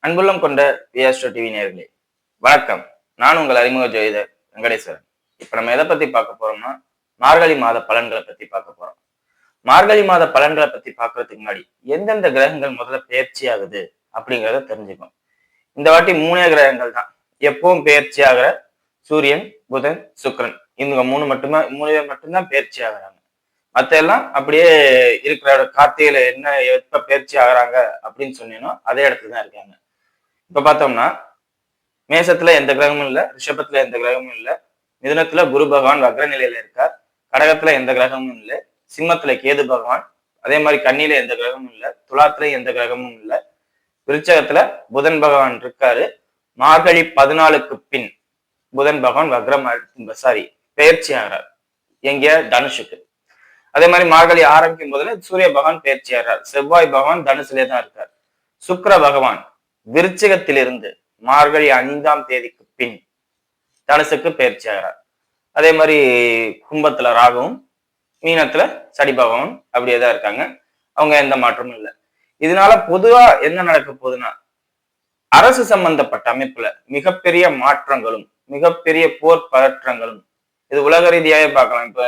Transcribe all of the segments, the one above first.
அன்புள்ளம் கொண்ட விஆஸ்ட்ரோ டிவி நேயர்களே வணக்கம். நான் உங்கள் அறிமுக ஜோதிடர் வெங்கடேஸ்வரன். இப்ப நம்ம எதை பத்தி பார்க்க போறோம்னா மார்கழி மாத பலன்களை பத்தி பார்க்க போறோம். மார்கழி மாத பலன்களை பத்தி பார்க்கறதுக்கு முன்னாடி எந்தெந்த கிரகங்கள் முதல்ல பெயர்ச்சி ஆகுது அப்படிங்கிறத தெரிஞ்சுக்கணும். இந்த வாட்டி 3 கிரகங்கள் தான் எப்பவும் பெயர்ச்சி ஆகிற சூரியன், புதன், சுக்கிரன். இவங்க 3 பேர் மட்டும்தான் பெயர்ச்சி ஆகுறாங்க. மத்த எல்லாம் அப்படியே இருக்கிற கார்த்திகையில என்ன எப்ப பெயர்ச்சி ஆகுறாங்க அப்படின்னு சொன்னீங்கன்னா அதே இடத்துல தான் இருக்காங்க. இப்ப பார்த்தோம்னா மேசத்துல எந்த கிரகமும் இல்ல, ரிஷபத்துல எந்த கிரகமும் இல்ல, மிதுனத்துல குரு பகவான் வக்ர நிலையில இருக்கார், கடகத்துல எந்த கிரகமும் இல்லை, சிம்மத்துல கேது பகவான், அதே மாதிரி கன்னியில எந்த கிரகமும் இல்ல, துலாத்துல எந்த கிரகமும் இல்ல, விருச்சகத்துல புதன் பகவான் இருக்காரு. மார்கழி 14க்கு பின் புதன் பகவான் பெயர்ச்சி ஆகிறார். எங்க? தனுஷுக்கு. அதே மாதிரி மார்கழி ஆரம்பிக்கும் போதுல சூரிய பகவான் பெயர்ச்சி ஆகிறார். செவ்வாய் பகவான் தனுசுலே தான் இருக்கார். சுக்கிர பகவான் விருச்சிகத்திலிருந்து மார்கழி 5ஆம் தேதிக்கு பின் தனுசுக்கு பயிற்சி ஆகிறார். அதே மாதிரி கும்பத்துல ராகுவும், மீனத்துல சனி பகவான் அப்படியேதான் இருக்காங்க. அவங்க எந்த மாற்றமும் இல்லை. இதனால பொதுவா என்ன நடக்க போகுதுன்னா அரசு சம்பந்தப்பட்ட அமைப்புல மிகப்பெரிய மாற்றங்களும் மிகப்பெரிய போர் பதற்றங்களும் இது உலக ரீதியாவே பார்க்கலாம். இப்ப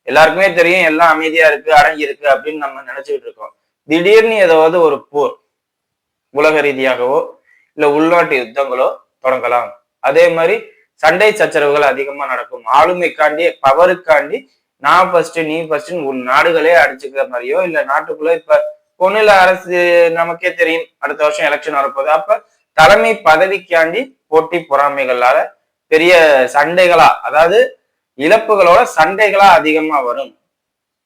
எல்லாருக்குமே தெரியும் எல்லாம் அமைதியா இருக்கு, அடங்கி இருக்கு அப்படின்னு நம்ம நினைச்சுக்கிட்டு இருக்கோம். திடீர்னு ஏதாவது ஒரு போர் உலக ரீதியாகவோ இல்ல உள்நாட்டு யுத்தங்களோ தொடங்கலாம். அதே மாதிரி சண்டை சச்சரவுகள் அதிகமா நடக்கும். ஆளுமைக்காண்டி பவருக்காண்டி நான் ஃபர்ஸ்ட் நீ ஃபர்ஸ்ட் உன் நாடுகளே அடிச்சுக்கிற மாதிரியோ இல்ல நாட்டுக்குள்ள இப்ப பொண்ணுல அரசு நமக்கே தெரியும் அடுத்த வருஷம் எலெக்ஷன் வரப்போகுது. அப்ப தலைமை பதவிக்காண்டி போட்டி பொறாமைகளால பெரிய சண்டைகளா, அதாவது இழப்புகளோட சண்டைகளா அதிகமா வரும்.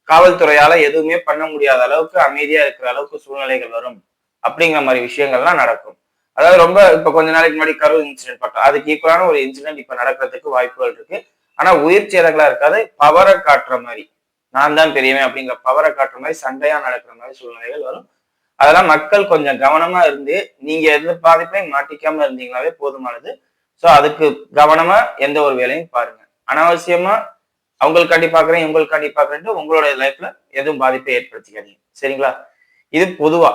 காவல்துறையால எதுவுமே பண்ண முடியாத அளவுக்கு அமைதியா இருக்கிற அளவுக்கு சூழ்நிலைகள் வரும். அப்படிங்கிற மாதிரி விஷயங்கள்லாம் நடக்கும். அதாவது ரொம்ப இப்ப கொஞ்ச நாளைக்கு முன்னாடி கரூர் இன்சிடென்ட் பார்த்தோம். அதுக்கு ஈக்குவலான ஒரு இன்சிடென்ட் இப்ப நடக்கிறதுக்கு வாய்ப்புகள் இருக்கு. ஆனா உயிர் சேதங்களா இருக்காது. பவரை காட்டுற மாதிரி, நான் தான் பெரியவன் அப்படிங்கிற பவரை காட்டுற மாதிரி சண்டையா நடக்கிற மாதிரி சூழ்நிலைகள் வரும். அதெல்லாம் மக்கள் கொஞ்சம் கவனமா இருந்து நீங்க எந்த பாதிப்பையும் மாட்டிக்காம இருந்தீங்களாவே போதுமானது. சோ அதுக்கு கவனமா எந்த ஒரு வேலையும் பாருங்க. அனாவசியமா அவங்களுக்காண்டி பாக்குறேன் இவங்களுக்காண்டி பாக்குறேன்ட்டு உங்களோட லைஃப்ல எதுவும் பாதிப்பை ஏற்படுத்திக்காதீங்க. சரிங்களா? இது பொதுவா.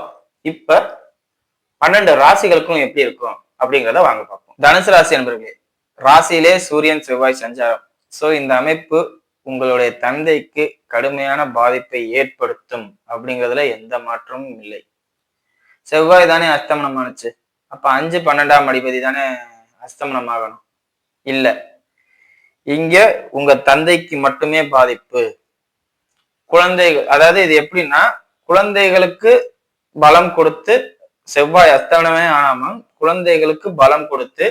இப்ப 12 ராசிகளுக்கும் எப்படி இருக்கும் அப்படிங்கிறத வாங்க பார்ப்போம். தனுசு ராசி என்பவர்களே, ராசியிலே சூரியன் செவ்வாய் சஞ்சாரம். சோ இந்த அமைப்பு உங்களுடைய தந்தைக்கு கடுமையான பாதிப்பை ஏற்படுத்தும் அப்படிங்கிறதுல எந்த மாற்றமும் இல்லை. செவ்வாய் தானே அஸ்தமனம் ஆனுச்சு, அப்ப 5, 12ஆம் அதிபதி தானே அஸ்தமனம் ஆகணும்? இல்ல, இங்க உங்க தந்தைக்கு மட்டுமே பாதிப்பு. குழந்தைகள், அதாவது இது எப்படின்னா குழந்தைகளுக்கு பலம் கொடுத்து செவ்வாய் அஸ்தமனமே ஆனாம குழந்தைகளுக்கு பலம் கொடுத்து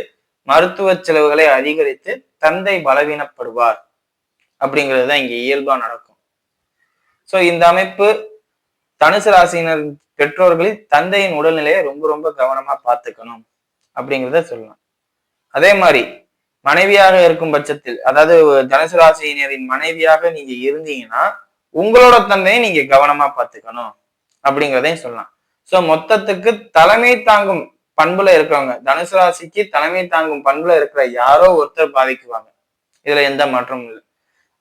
மருத்துவ செலவுகளை அதிகரித்து தந்தை பலவீனப்படுவார் அப்படிங்கிறது தான் இங்க இயல்பா நடக்கும். சோ இந்த அமைப்பு தனுசு ராசியினர் பெற்றோர்களில் தந்தையின் உடல்நிலையை ரொம்ப ரொம்ப கவனமா பார்த்துக்கணும் அப்படிங்கிறத சொல்லலாம். அதே மாதிரி மனைவியாக இருக்கும் பட்சத்தில், அதாவது தனுசு ராசியினரின் மனைவியாக நீங்க இருந்தீங்கன்னா உங்களோட தந்தையை நீங்க கவனமா பார்த்துக்கணும் அப்படிங்கிறதையும் சொல்லலாம். சோ மொத்தத்துக்கு தலைமை தாங்கும் பண்புல இருக்கிறவங்க, தனுசு ராசிக்கு தலைமை தாங்கும் பண்புல இருக்கிற யாரோ ஒருத்தர் பாதிக்குவாங்க. இதுல எந்த மாற்றமும் இல்லை.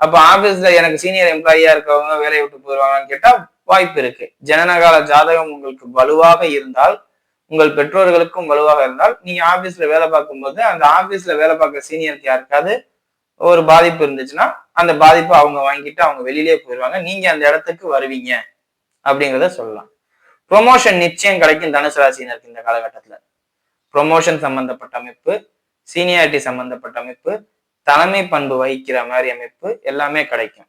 அப்ப ஆபீஸ்ல எனக்கு சீனியர் எம்ப்ளாயியா இருக்கிறவங்க வேலையை விட்டு போயிடுவாங்கன்னு கேட்டா வாய்ப்பு இருக்கு. ஜனனகால ஜாதகம் உங்களுக்கு வலுவாக இருந்தால், உங்கள் பெற்றோர்களுக்கும் வலுவாக இருந்தால், நீங்க ஆபீஸ்ல வேலை பார்க்கும்போது அந்த ஆபீஸ்ல வேலை பார்க்க சீனியருக்கு யாருக்காவது ஒரு பாதிப்பு இருந்துச்சுன்னா அந்த பாதிப்பை அவங்க வாங்கிட்டு அவங்க வெளியிலேயே போயிடுவாங்க. நீங்க அந்த இடத்துக்கு வருவீங்க அப்படிங்கிறத சொல்லலாம். ப்ரொமோஷன் நிச்சயம் கிடைக்கும் தனுசு ராசியினருக்கு இந்த காலகட்டத்துல. ப்ரொமோஷன் சம்பந்தப்பட்ட அமைப்பு, சீனியாரிட்டி சம்பந்தப்பட்ட அமைப்பு, தலைமை பண்பு வகிக்கிற மாதிரி அமைப்பு எல்லாமே கிடைக்கும்.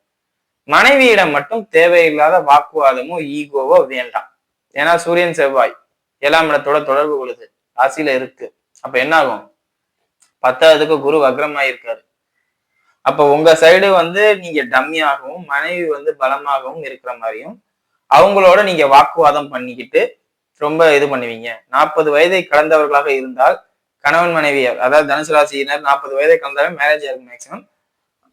மனைவியிடம் மட்டும் தேவையில்லாத வாக்குவாதமோ ஈகோவோ வேண்டாம். ஏன்னா சூரியன் செவ்வாய் 7ஆம் இடத்தோட தொடர்பு கொள்ளுது, ராசியில இருக்கு. அப்ப என்ன ஆகும்? 10ஆவதுக்கு குரு வக்ரமாயிருக்காரு. அப்ப உங்க சைடு நீங்க டம்மியாகவும் மனைவி பலமாகவும் இருக்கிற மாதிரியும் அவங்களோட நீங்க வாக்குவாதம் பண்ணிக்கிட்டு ரொம்ப இது பண்ணுவீங்க. 40 வயதை கடந்தவர்களாக இருந்தால் கணவன் மனைவி, அதாவது தனுசு ராசியினர் 40 வயதை கடந்தாவே மேரேஜ் ஆகும் மேக்சிமம்.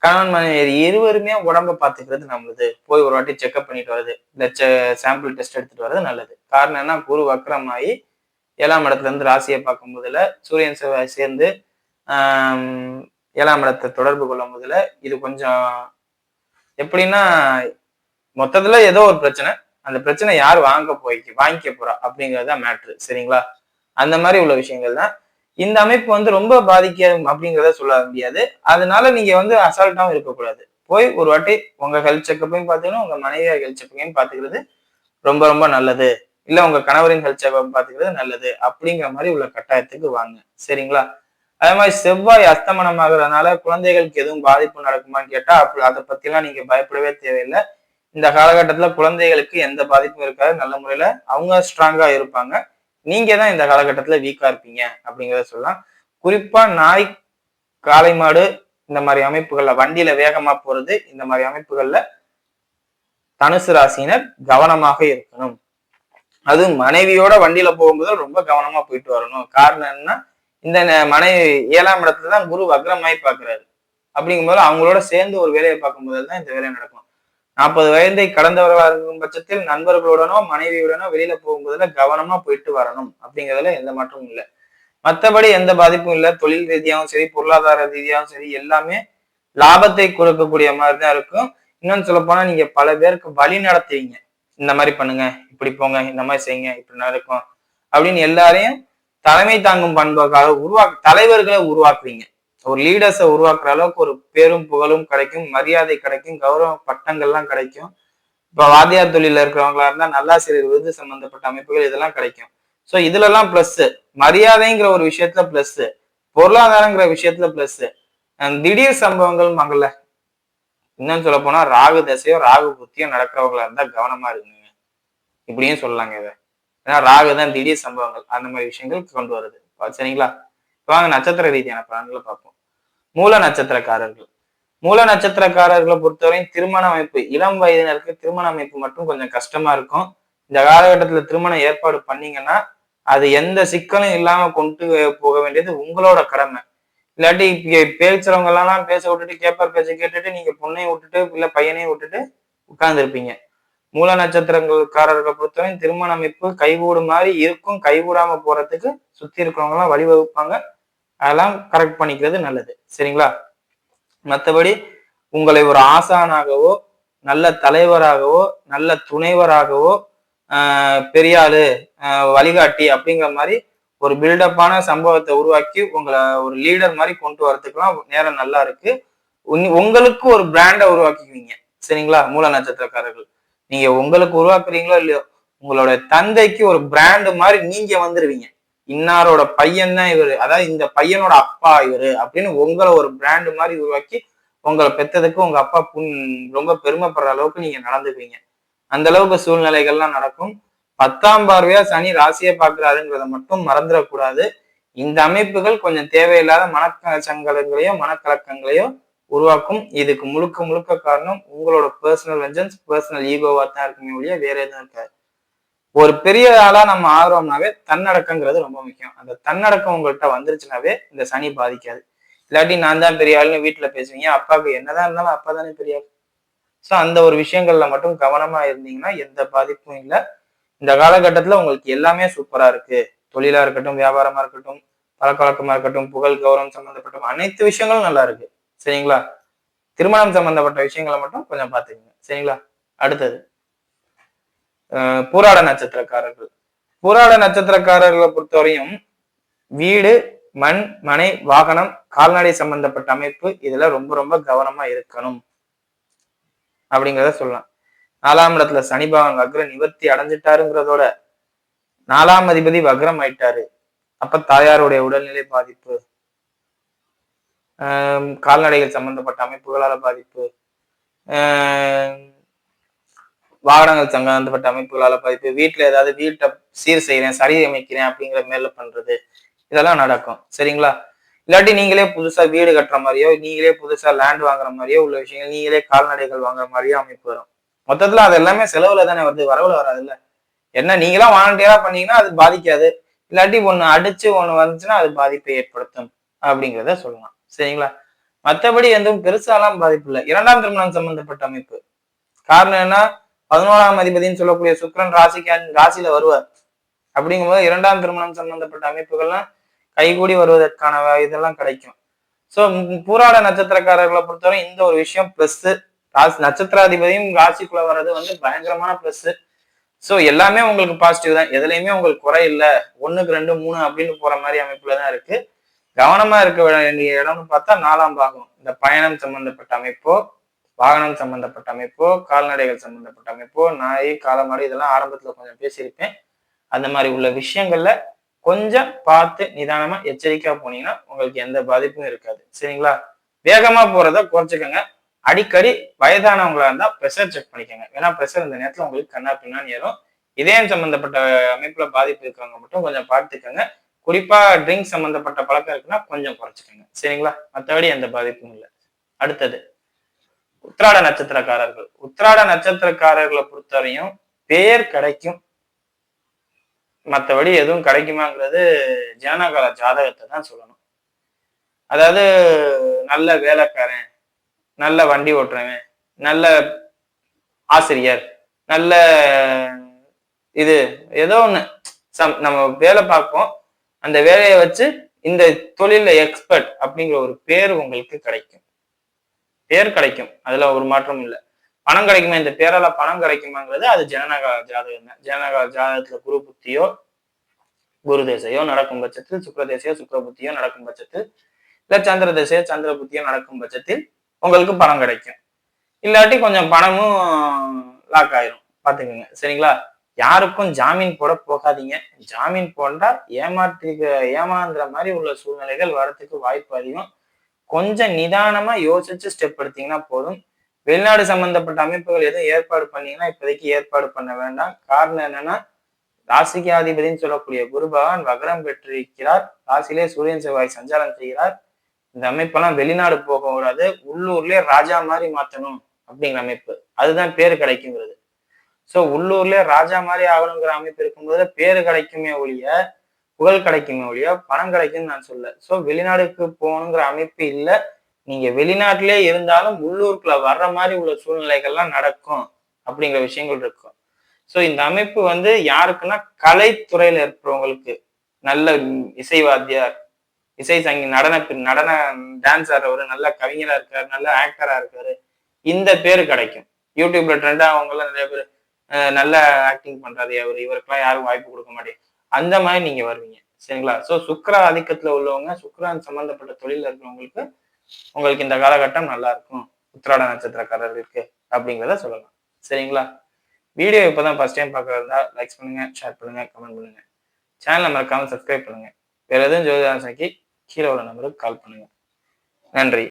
கணவன் மனைவி இருவருமே உடம்ப பாத்துக்கிறது நல்லது. போய் ஒரு வாட்டி செக்அப் பண்ணிட்டு வருது, இல்ல சாம்பிள் டெஸ்ட் எடுத்துட்டு வர்றது நல்லது. காரணம் என்ன? குரு வக்ரமாயி 7ஆம் இடத்துல இருந்து ராசியை பார்க்கும் போதுல சூரியன் செவ்வாய் சேர்ந்து 7ஆம் இடத்தை தொடர்பு கொள்ளும் போதுல இது கொஞ்சம் எப்படின்னா மொத்தத்துல ஏதோ ஒரு பிரச்சனை, அந்த பிரச்சனை யார் வாங்கிக்க போறா அப்படிங்கறதுதான் மேட்ரு. சரிங்களா? அந்த மாதிரி உள்ள விஷயங்கள் தான். இந்த அமைப்பு வந்து ரொம்ப பாதிக்கும் அப்படிங்கிறத சொல்ல முடியாது. அதனால நீங்க வந்து அசால்ட்டாவும் இருக்கக்கூடாது. போய் ஒரு வாட்டி உங்க ஹெல்த் செக்கப்பையும் பாத்துக்கணும், உங்க மனைவியார் ஹெல்த் செக்கப்பையும் பாத்துக்கிறது ரொம்ப ரொம்ப நல்லது. இல்ல உங்க கணவரின் ஹெல்த் செக்கப் பாத்துக்கிறது நல்லது அப்படிங்கிற மாதிரி உள்ள கட்டாயத்துக்கு வாங்க. சரிங்களா? அதே மாதிரி செவ்வாய் அஸ்தமனம் ஆகுறதுனால குழந்தைகளுக்கு எதுவும் பாதிப்பு நடக்குமான்னு கேட்டா அதை பத்தி எல்லாம் நீங்க பயப்படவே தேவையில்லை. இந்த காலகட்டத்துல குழந்தைகளுக்கு எந்த பாதிப்பும் இருக்காது. நல்ல முறையில அவங்க ஸ்ட்ராங்கா இருப்பாங்க. நீங்க தான் இந்த காலகட்டத்துல வீக்கா இருப்பீங்க அப்படிங்கிறத சொல்லலாம். குறிப்பா நாய், காளை மாடு இந்த மாதிரி அமைப்புகள்ல வண்டியில வேகமா போறது இந்த மாதிரி அமைப்புகள்ல தனுசு ராசியினர் கவனமாக இருக்கணும். அது மனைவியோட வண்டியில போகும்போது ரொம்ப கவனமா போயிட்டு வரணும். காரணம் என்னன்னா இந்த மனைவி 7ஆம் இடத்துலதான் குரு வக்ரமாய் பாக்குறாரு. அப்படிங்கும்போது அவங்களோட சேர்ந்து ஒரு வேலையை பார்க்கும்போது தான் இந்த வேலை நடக்கும். 40 வயதை கடந்தவர்களா இருக்கும் பட்சத்தில் நண்பர்களுடனோ மனைவியுடனோ வெளியில போகும்போதுல கவனமா போயிட்டு வரணும் அப்படிங்கிறதுல எந்த மாற்றமும் இல்லை. மற்றபடி எந்த பாதிப்பும் இல்லை. தொழில் ரீதியாகவும் சரி, பொருளாதார ரீதியாகவும் சரி, எல்லாமே லாபத்தை கொடுக்கக்கூடிய மாதிரிதான் இருக்கும். இன்னொன்னு சொல்ல போனா நீங்க பல பேருக்கு வழி நடத்துவீங்க. இந்த மாதிரி பண்ணுங்க, இப்படி போங்க, இந்த மாதிரி செய்யுங்க, இப்படி நடக்கும் அப்படின்னு எல்லாரையும் தலைமை தாங்கும் பண்புக்காக தலைவர்களை உருவாக்குவீங்க. ஒரு லீடர்ஸை உருவாக்குற அளவுக்கு ஒரு பேரும் புகழும் கிடைக்கும், மரியாதை கிடைக்கும், கௌரவ பட்டங்கள்லாம் கிடைக்கும். இப்ப வாத்தியார் தொழில இருக்கிறவங்களா இருந்தா நல்லாசிரியர் விருது சம்பந்தப்பட்ட அமைப்புகள் இதெல்லாம் கிடைக்கும். சோ இதுல எல்லாம் பிளஸ். மரியாதைங்கிற ஒரு விஷயத்துல பிளஸ், பொருளாதாரங்கிற விஷயத்துல பிளஸ். திடீர் சம்பவங்கள் மங்கள இன்னும் சொல்ல போனா ராகு தசையோ ராகு புத்தியோ நடக்கிறவங்களா இருந்தா கவனமா இருக்குங்க. இப்படியும் சொல்லலாங்க இதை. ஏன்னா ராகு தான் திடீர் சம்பவங்கள் அந்த மாதிரி விஷயங்கள் கொண்டு வருது. சரிங்களா? வாங்க நட்சத்திர ரீதியான பலன்களை பார்ப்போம். மூல நட்சத்திரக்காரர்கள். மூல நட்சத்திரக்காரர்களை பொறுத்தவரையும் திருமண அமைப்பு, இளம் வயதினருக்கு திருமண அமைப்பு மட்டும் கொஞ்சம் கஷ்டமா இருக்கும். இந்த காலகட்டத்துல திருமணம் ஏற்பாடு பண்ணீங்கன்னா அது எந்த சிக்கலும் இல்லாம கொண்டு போக வேண்டியது உங்களோட கடமை. இல்லாட்டி பேசுறவங்க எல்லாம் பேச விட்டுட்டு கேப்பர் பேச்ச கேட்டுட்டு நீங்க பொண்ணையும் விட்டுட்டு இல்ல பையனையும் விட்டுட்டு உட்கார்ந்து இருப்பீங்க. மூல நட்சத்திரக்காரர்களை பொறுத்தவரை திருமண அமைப்பு கைகூடு மாதிரி இருக்கும். கைகூடாம போறதுக்கு சுத்தி இருக்கிறவங்க எல்லாம் வழிவகுப்பாங்க. அதெல்லாம் கரெக்ட் பண்ணிக்கிறது நல்லது. சரிங்களா? மற்றபடி உங்களை ஒரு ஆசானாகவோ, நல்ல தலைவராகவோ, நல்ல துணைவராகவோ, பெரியாளு, வழிகாட்டி அப்படிங்கிற மாதிரி ஒரு பில்டப்பான சம்பவத்தை உருவாக்கி உங்களை ஒரு லீடர் மாதிரி கொண்டு வரதுக்குலாம் நேரம் நல்லா இருக்கு. உங்களுக்கு ஒரு பிராண்டை உருவாக்கிக்குவீங்க. சரிங்களா? மூல நட்சத்திரக்காரர்கள் நீங்க உங்களுக்கு உருவாக்குறீங்களோ இல்லையோ, உங்களோட தந்தைக்கு ஒரு பிராண்டு மாதிரி நீங்க வந்துருவீங்க. இன்னாரோட பையன் தான் இவரு, அதாவது இந்த பையனோட அப்பா இவரு அப்படின்னு உங்களை ஒரு பிராண்டு மாதிரி உருவாக்கி உங்களை பெத்ததுக்கு உங்க அப்பா ரொம்ப பெருமைப்படுற அளவுக்கு நீங்க நடந்துக்குவீங்க. அந்த அளவுக்கு சூழ்நிலைகள்லாம் நடக்கும். 10ஆம் பார்வையா சனி ராசியை பார்க்கிறாருங்கிறத மட்டும் மறந்துடக்கூடாது. இந்த அமைப்புகள் கொஞ்சம் தேவையில்லாத மனச்சங்கடங்களையோ மனக்கலக்கங்களையோ உருவாக்கும். இதுக்கு முழுக்க முழுக்க காரணம் உங்களோட பர்சனல் வெஞ்சன்ஸ், பர்சனல் ஈகோவா தான் இருக்குமே ஒழிய வேற எதுவும் இருக்காது. ஒரு பெரிய ஆளா நம்ம ஆகிறோம்னாவே தன்னடக்கங்கிறது ரொம்ப முக்கியம். அந்த தன்னடக்கம் உங்கள்கிட்ட வந்துருச்சுனாவே இந்த சனி பாதிக்காது. இல்லாட்டி நான் தான் பெரிய ஆளுன்னு வீட்டுல பேசுவீங்க. அப்பாவுக்கு என்னதான் இருந்தாலும் அப்பா தானே பெரிய ஆள். ஸோ அந்த ஒரு விஷயங்கள்ல மட்டும் கவனமா இருந்தீங்கன்னா எந்த பாதிப்பும் இல்லை. இந்த காலகட்டத்துல உங்களுக்கு எல்லாமே சூப்பரா இருக்கு. தொழிலா இருக்கட்டும், வியாபாரமா இருக்கட்டும், பழக்கவழக்கமா இருக்கட்டும், புகழ் கௌரவம் சம்பந்தப்பட்ட அனைத்து விஷயங்களும் நல்லா இருக்கு. சரிங்களா? திருமணம் சம்பந்தப்பட்ட விஷயங்களை மட்டும் கொஞ்சம் பாத்துக்கோங்க. சரிங்களா? அடுத்தது பூராட நட்சத்திரக்காரர்கள். பூராட நட்சத்திரக்காரர்களை பொறுத்தவரையும் வீடு, மண், மனை, வாகனம், கால்நடை சம்பந்தப்பட்ட அமைப்பு இதுல ரொம்ப ரொம்ப கவனமா இருக்கணும் அப்படிங்கிறத சொல்லலாம். 4ஆம் இடத்துல சனி பகவான் வக்ர நிவர்த்தி அடைஞ்சிட்டாருங்கிறதோட 4ஆம் அதிபதி வக்ரம் ஆயிட்டாரு. அப்ப தாயாருடைய உடல்நிலை பாதிப்பு, கால்நடைகள் சம்பந்தப்பட்ட அமைப்புகளால பாதிப்பு, வாகனங்கள் சம்பந்தப்பட்ட அமைப்புகளால பாதிப்பு, வீட்டுல ஏதாவது வீட்டை சீர் செய்யறேன், சரி அமைக்கிறேன் அப்படிங்கிற மேல பண்றது இதெல்லாம் நடக்கும். சரிங்களா? இல்லாட்டி நீங்களே புதுசா வீடு கட்டுற மாதிரியோ, நீங்களே புதுசா லேண்ட் வாங்குற மாதிரியோ உள்ள விஷயங்கள், நீங்களே கால்நடைகள் வாங்குற மாதிரியோ அமைப்பு வரும். மொத்தத்துல அது எல்லாமே செலவுல தானே வருது, வரவுல வராதுல்ல. என்ன நீங்களாம் வாலண்டியரா பண்ணீங்கன்னா அது பாதிக்காது. இல்லாட்டி ஒண்ணு அடிச்சு ஒண்ணு வந்துச்சுன்னா அது பாதிப்பை ஏற்படுத்தும் அப்படிங்கிறத சொல்லலாம். சரிங்களா? மற்றபடி எதுவும் பெருசாலாம் பாதிப்பு இல்லை. 2ஆம் திருமணம் சம்பந்தப்பட்ட அமைப்பு. காரணம் என்ன? 11ஆம் அதிபதினு சொல்லக்கூடிய சுக்கிரன் ராசியில வருவார். அப்படிங்கும்போது 2ஆம் திருமணம் சம்பந்தப்பட்ட அமைப்புகள்லாம் கைகூடி வருவதற்கான இதெல்லாம் கிடைக்கும். சோ பூராட நட்சத்திரக்காரர்களை பொறுத்தவரை இந்த ஒரு விஷயம் பிளஸ். நட்சத்திராதிபதியும் ராசிக்குள்ள வர்றது வந்து பயங்கரமான பிளஸ். ஸோ எல்லாமே உங்களுக்கு பாசிட்டிவ் தான், எதுலையுமே உங்களுக்கு குறை இல்லை. 1க்கு 2 3 அப்படின்னு போற மாதிரி அமைப்புல தான் இருக்கு. கவனமா இருக்க வேண்டிய இடம்னு பார்த்தா 4ஆம் பாகம், இந்த பயணம் சம்பந்தப்பட்ட அமைப்போ, வாகனம் சம்பந்தப்பட்ட அமைப்போ, கால்நடைகள் சம்பந்தப்பட்ட அமைப்போ, நாய் காளமாடு இதெல்லாம் ஆரம்பத்துல கொஞ்சம் பேசியிருப்பேன். அந்த மாதிரி உள்ள விஷயங்கள்ல கொஞ்சம் பார்த்து நிதானமா எச்சரிக்கையா போனீங்கன்னா உங்களுக்கு எந்த பாதிப்பும் இருக்காது. சரிங்களா? வேகமா போறத குறைச்சிக்கோங்க. அடிக்கடி வயதானவங்களா இருந்தா ப்ரெஷர் செக் பண்ணிக்கோங்க. ஏன்னா ப்ரெஷர் இந்த நேரத்துல உங்களுக்கு கண்ணா பின்னான்னு ஏறும். இதயம் சம்பந்தப்பட்ட அமைப்புல பாதிப்பு இருக்கிறவங்க மட்டும் கொஞ்சம் பார்த்துக்கோங்க. குறிப்பா ட்ரிங்க் சம்பந்தப்பட்ட பழக்கம் இருக்குன்னா கொஞ்சம் குறைச்சிக்கோங்க. சரிங்களா? மற்றபடி எந்த பாதிப்பும் இல்லை. அடுத்தது உத்திராட நட்சத்திரக்காரர்கள். உத்திராட நட்சத்திரக்காரர்களை பொறுத்தவரையும் பேர் கிடைக்கும், மற்றபடி எதுவும் கிடைக்குமாங்கிறது ஜனனகால ஜாதகத்தை தான் சொல்லணும். அதாவது நல்ல வேலைக்காரன், நல்ல வண்டி ஓட்டுறவன், நல்ல ஆசிரியர், நல்ல இது ஏதோ ஒண்ணு நம்ம வேலை பார்ப்போம். அந்த வேலையை வச்சு இந்த தொழில எக்ஸ்பர்ட் அப்படிங்கிற ஒரு பேர் உங்களுக்கு கிடைக்கும். பேர் கிடைக்கும், அதுல ஒரு மாற்றமும் இல்லை. பணம் கிடைக்குமா, இந்த பேரால பணம் கிடைக்குமாங்கிறது அது ஜனனகால ஜாதகம் தான். ஜனனகால ஜாதகத்துல குரு புத்தியோ குரு தேசையோ நடக்கும் பட்சத்தில், சுக்கிர தேசையோ சுக்கிர புத்தியோ நடக்கும் பட்சத்தில், இல்ல சந்திர தேசையோ சந்திர புத்தியோ நடக்கும் பட்சத்தில் உங்களுக்கு பணம் கிடைக்கும். இல்லாட்டி கொஞ்சம் பணமும் லாக் ஆயிரும், பாத்துக்கோங்க. சரிங்களா? யாருக்கும் ஜாமீன் போட போகாதீங்க. ஜாமீன் போட்டா ஏமாந்துற மாதிரி உள்ள சூழ்நிலைகள் வரத்துக்கு வாய்ப்பு அதிகம். கொஞ்சம் நிதானமா யோசிச்சு ஸ்டெப் எடுத்தீங்கன்னா போதும். வெளிநாடு சம்பந்தப்பட்ட அமைப்புகள் எதுவும் ஏற்பாடு பண்ணீங்கன்னா இப்போதைக்கு ஏற்பாடு பண்ண வேண்டாம். காரணம் என்னன்னா, ராசிக்காதிபதினு சொல்லக்கூடிய குரு பகவான் வக்ரம் பெற்றிருக்கிறார். ராசியிலே சூரியன் செவ்வாய் சஞ்சாரம் செய்கிறார். இந்த அமைப்பெல்லாம் வெளிநாடு போக கூடாது, உள்ளூர்லயே ராஜா மாதிரி மாத்தணும் அப்படிங்கிற அமைப்பு. அதுதான் பேரு கிடைக்குங்கிறது. சோ உள்ளூர்லயே ராஜா மாதிரி ஆகணுங்கிற அமைப்பு இருக்கும்போது பேரு கிடைக்குமே ஒழிய, புகழ் கிடைக்குமே ஒழிய பணம் கிடைக்கும்னு நான் சொல்ல. சோ வெளிநாடுக்கு போகணுங்கிற அமைப்பு இல்லை. நீங்க வெளிநாட்டிலே இருந்தாலும் உள்ளூருக்குள்ள வர்ற மாதிரி உள்ள சூழ்நிலைகள்லாம் நடக்கும் அப்படிங்கிற விஷயங்கள் இருக்கும். சோ இந்த அமைப்பு யாருக்குன்னா கலைத்துறையில இருக்கிறவங்களுக்கு, நல்ல இசைவாத்தியார், இசை நடன டான்ஸ் ஆடுறவரு, நல்ல கவிஞரா இருக்காரு, நல்ல ஆக்டரா இருக்காரு, இந்த பேரு கிடைக்கும். யூடியூப்ல ட்ரெண்டா அவங்க எல்லாம் நிறைய பேர் நல்ல ஆக்டிங் பண்றாரு அவரு, இவருக்கெல்லாம் யாரும் வாய்ப்பு கொடுக்க மாட்டேன், அந்த மாதிரி நீங்க வருவீங்க. சரிங்களா? சோ சுக்கிர ஆதிக்கத்துல உள்ளவங்க, சுக்கிரன் சம்பந்தப்பட்ட தொழில இருக்கிறவங்களுக்கு உங்களுக்கு இந்த காலகட்டம் நல்லா இருக்கும், உத்திராட நட்சத்திரக்காரர்களுக்கு அப்படிங்கிறத சொல்லலாம். சரிங்களா? வீடியோ இப்பதான் ஃபர்ஸ்ட் டைம் பார்க்கறதா லைக் பண்ணுங்க, ஷேர் பண்ணுங்க, கமெண்ட் பண்ணுங்க. சேனலை மறக்காம சப்ஸ்கிரைப் பண்ணுங்க. வேற எதுவும் ஜோதிட ஆலோசனைக்கு கீழே உள்ள நம்பருக்கு கால் பண்ணுங்க. நன்றி.